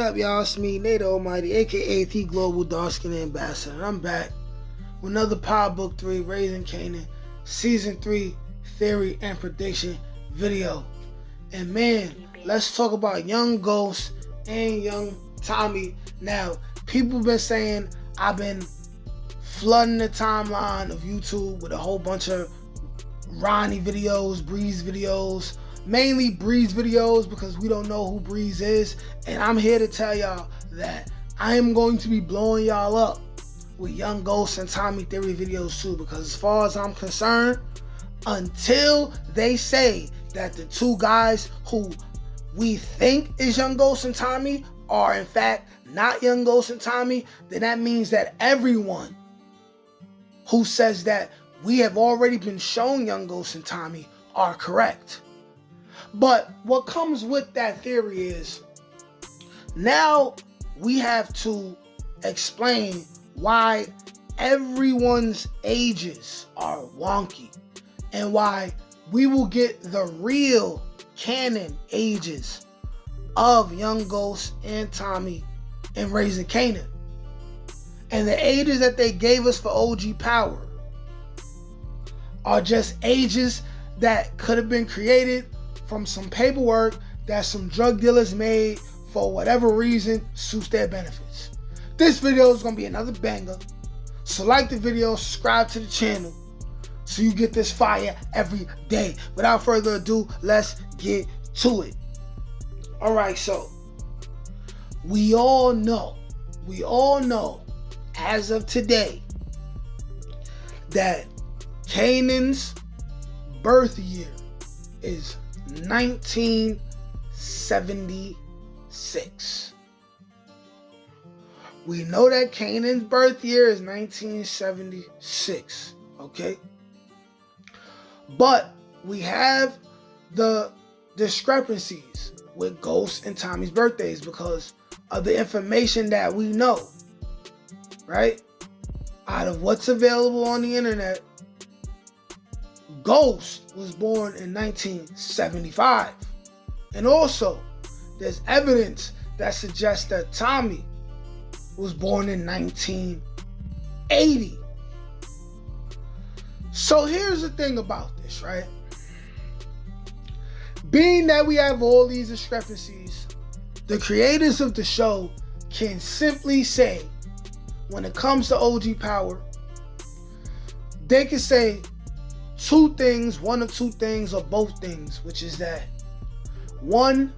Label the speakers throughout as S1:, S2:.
S1: up, y'all? It's me, Nate Almighty, aka the Global Dark Skin Ambassador. And I'm back with another Pod Book 3, Raising Kanan, Season 3, Theory and Prediction video. And man, let's talk about young Ghost and young Tommy. Now, people been saying I've been flooding the timeline of YouTube with a whole bunch of Ronnie videos, Breeze videos, mainly Breeze videos because we don't know who Breeze is. And I'm here to tell y'all that I am going to be blowing y'all up with young Ghost and Tommy Theory videos too, because as far as I'm concerned, until they say that the two guys who we think is young Ghost and Tommy are in fact not young Ghost and Tommy, then that means that everyone who says that we have already been shown young Ghost and Tommy are correct. But what comes with that theory is now we have to explain why everyone's ages are wonky and why we will get the real canon ages of young Ghost and Tommy in Raising Kanan. And the ages that they gave us for OG Power are just ages that could have been created from some paperwork that some drug dealers made for whatever reason suits their benefits. This video is going to be another banger. So like the video, subscribe to the channel so you get this fire every day. Without further ado, let's get to it. Alright, so we all know as of today that Kanan's birth year is 1976. We know that Kanan's birth year is 1976, okay? But we have the discrepancies with Ghost and Tommy's birthdays because of the information that we know, right? Out of what's available on the internet, Ghost was born in 1975. And also, there's evidence that suggests that Tommy was born in 1980. So here's the thing about this, right? Being that we have all these discrepancies, the creators of the show can simply say, when it comes to OG Power, they can say two things, one of two things or both things, which is that one,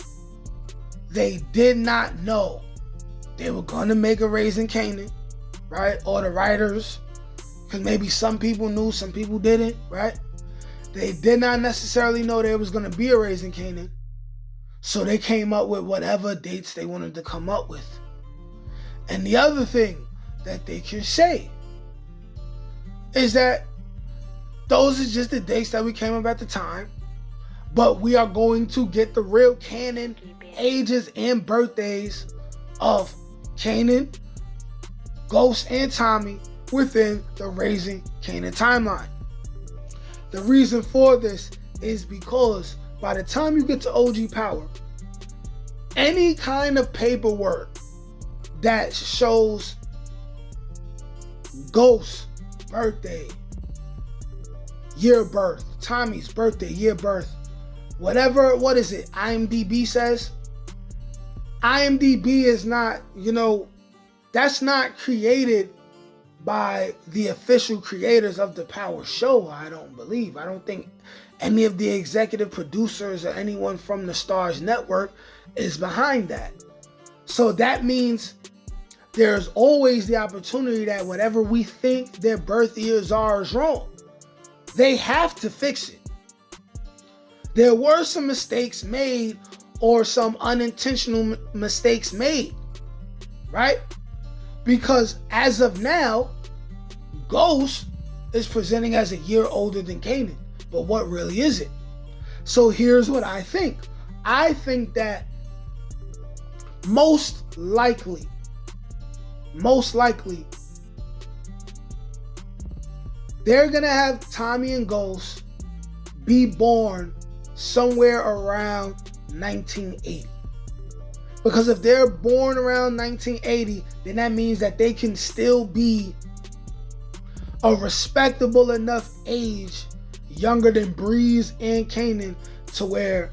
S1: they did not know they were going to make a Raising Kanan, right? Or the writers, because maybe some people knew, some people didn't, right? They did not necessarily know there was going to be a Raising Kanan, so they came up with whatever dates they wanted to come up with. And the other thing that they can say is that those are just the dates that we came up at the time, but we are going to get the real canon ages and birthdays of Kanan, Ghost, and Tommy within the Raising Kanan timeline. The reason for this is because by the time you get to OG Power, any kind of paperwork that shows Ghost's birthday, year of birth, Tommy's birthday, year of birth, whatever, what is it, IMDb says? IMDb is not, that's not created by the official creators of the Power show, I don't believe. I don't think any of the executive producers or anyone from the Stars Network is behind that. So that means there's always the opportunity that whatever we think their birth years are is wrong. They have to fix it. There were some mistakes made or some unintentional mistakes made, right? Because as of now, Ghost is presenting as a year older than Kanan. But what really is it? So here's what I think. I think that most likely, they're going to have Tommy and Ghost be born somewhere around 1980. Because if they're born around 1980, then that means that they can still be a respectable enough age, younger than Breeze and Kanan, to where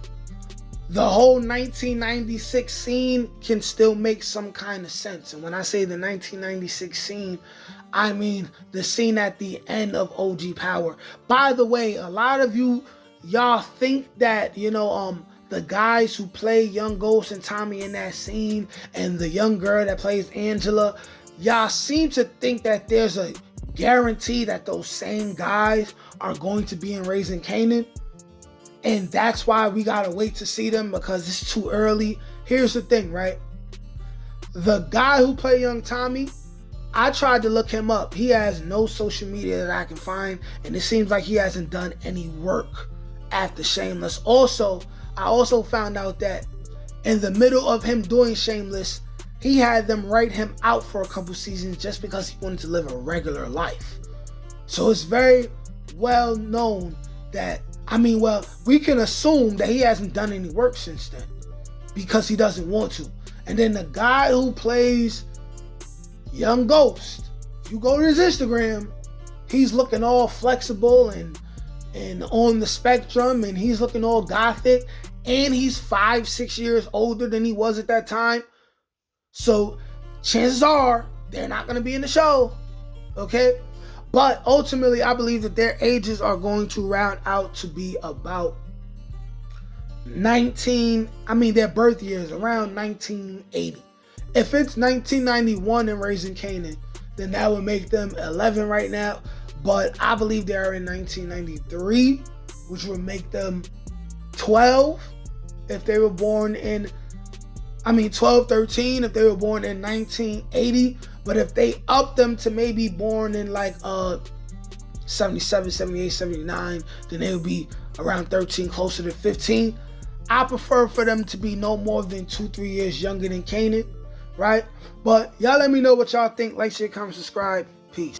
S1: the whole 1996 scene can still make some kind of sense. And when I say the 1996 scene, I mean the scene at the end of OG Power. By the way, a lot of y'all think that, the guys who play Young Ghost and Tommy in that scene and the young girl that plays Angela, y'all seem to think that there's a guarantee that those same guys are going to be in Raising Kanan. And that's why we gotta wait to see them, because it's too early. Here's the thing, right? The guy who played young Tommy, I tried to look him up. He has no social media that I can find, and it seems like he hasn't done any work after Shameless. Also, I also found out that in the middle of him doing Shameless, he had them write him out for a couple seasons just because he wanted to live a regular life. So it's very well known that, we can assume that he hasn't done any work since then because he doesn't want to. And then the guy who plays Young Ghost, if you go to his Instagram, he's looking all flexible and on the spectrum, and he's looking all gothic, and he's 5-6 years older than he was at that time. So chances are they're not going to be in the show, okay? But ultimately, I believe that their ages are going to round out to be about their birth years around 1980. If it's 1991 in Raising Kanan, then that would make them 11 right now. But I believe they are in 1993, which would make them 12 if they were born in 13 if they were born in 1980. But if they up them to maybe born in 77, 78, 79, then they would be around 13, closer to 15. I prefer for them to be no more than 2-3 years younger than Kanan, right? But y'all let me know what y'all think. Like, share, comment, subscribe. Peace.